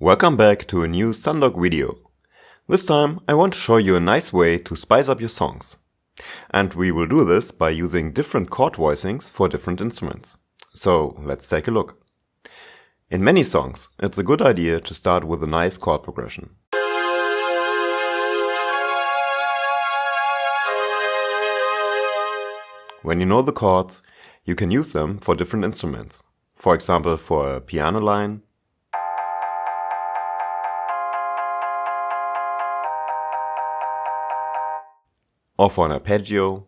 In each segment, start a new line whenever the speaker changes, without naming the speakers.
Welcome back to a new Sundog video. This time I want to show you a nice way to spice up your songs. And we will do this by using different chord voicings for different instruments. So let's take a look. In many songs, it's a good idea to start with a nice chord progression. When you know the chords, you can use them for different instruments. For example, for a piano line, or for an arpeggio,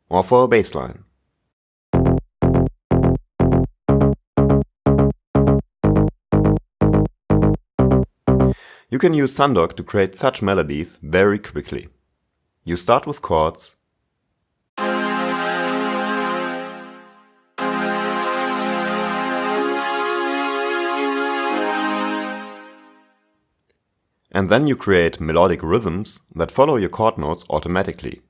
or for a bass line. You can use Sundog to create such melodies very quickly. You start with chords, and then you create melodic rhythms that follow your chord notes automatically.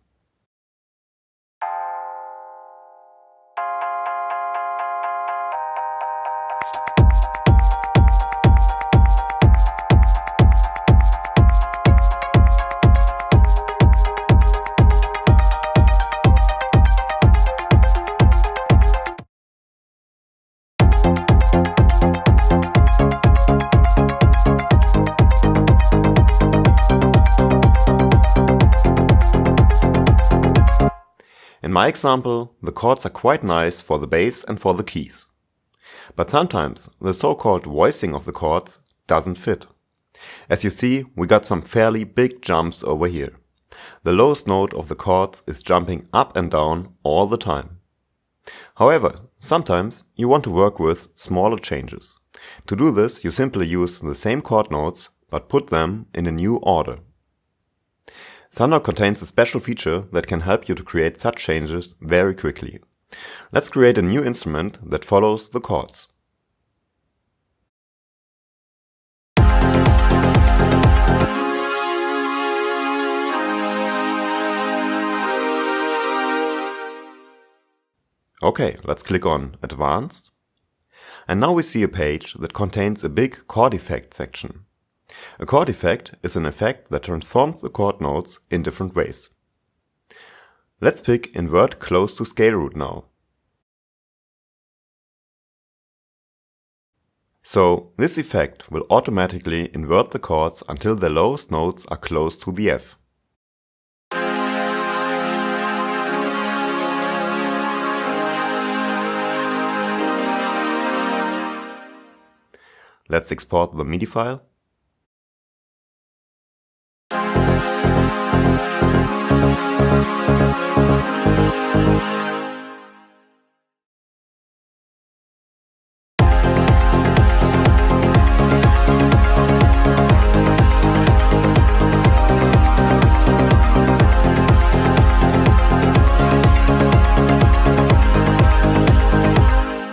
In my example, the chords are quite nice for the bass and for the keys. But sometimes the so-called voicing of the chords doesn't fit. As you see, we got some fairly big jumps over here. The lowest note of the chords is jumping up and down all the time. However, sometimes you want to work with smaller changes. To do this, you simply use the same chord notes but put them in a new order. Sundog contains a special feature that can help you to create such changes very quickly. Let's create a new instrument that follows the chords. Okay, let's click on Advanced. And now we see a page that contains a big chord effect section. A chord effect is an effect that transforms the chord notes in different ways. Let's pick Invert Close to Scale Root now. So this effect will automatically invert the chords until the lowest notes are close to the F. Let's export the MIDI file.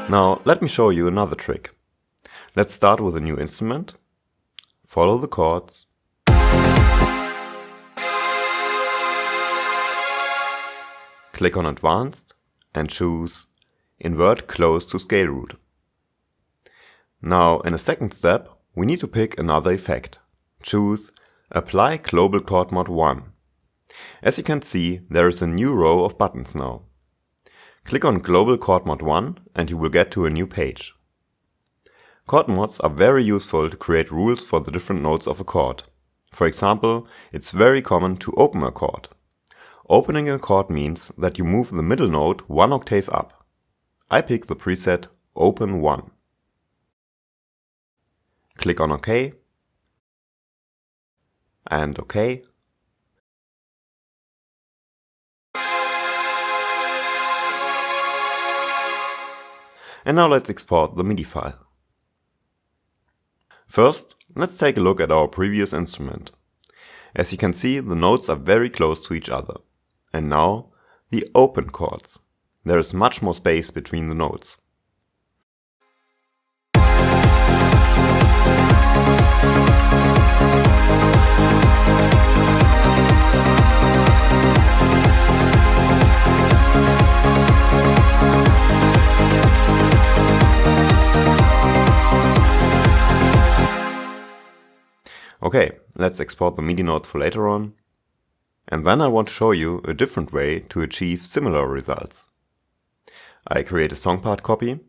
Now let me show you another trick. Let's start with a new instrument, follow the chords, click on Advanced and choose Invert Close to Scale Root. Now in a second step we need to pick another effect. Choose Apply Global Chord Mod 1. As you can see, there is a new row of buttons now. Click on Global Chord Mod 1 and you will get to a new page. Chord mods are very useful to create rules for the different notes of a chord. For example, it's very common to open a chord. Opening a chord means that you move the middle note one octave up. I pick the preset Open 1. Click on OK and OK. And now let's export the MIDI file. First, let's take a look at our previous instrument. As you can see, the notes are very close to each other. And now, the open chords. There is much more space between the notes. Okay, let's export the MIDI notes for later on. And then I want to show you a different way to achieve similar results. I create a song part copy.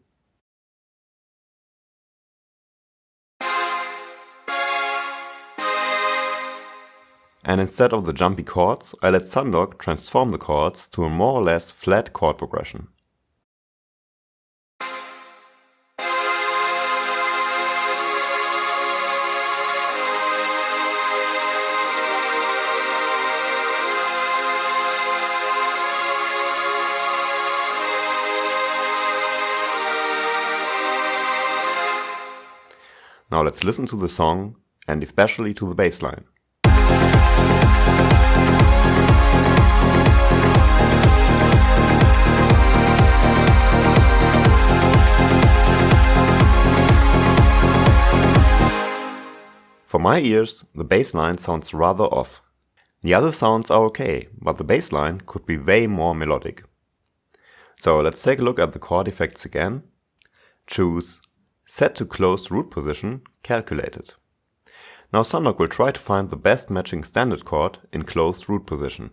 And instead of the jumpy chords, I let Sundog transform the chords to a more or less flat chord progression. Now let's listen to the song, and especially to the bass line. For my ears, the bass line sounds rather off. The other sounds are okay, but the bass line could be way more melodic. So let's take a look at the chord effects again. Choose Set to Closed Root Position, Calculated. Now Sundog will try to find the best matching standard chord in closed root position.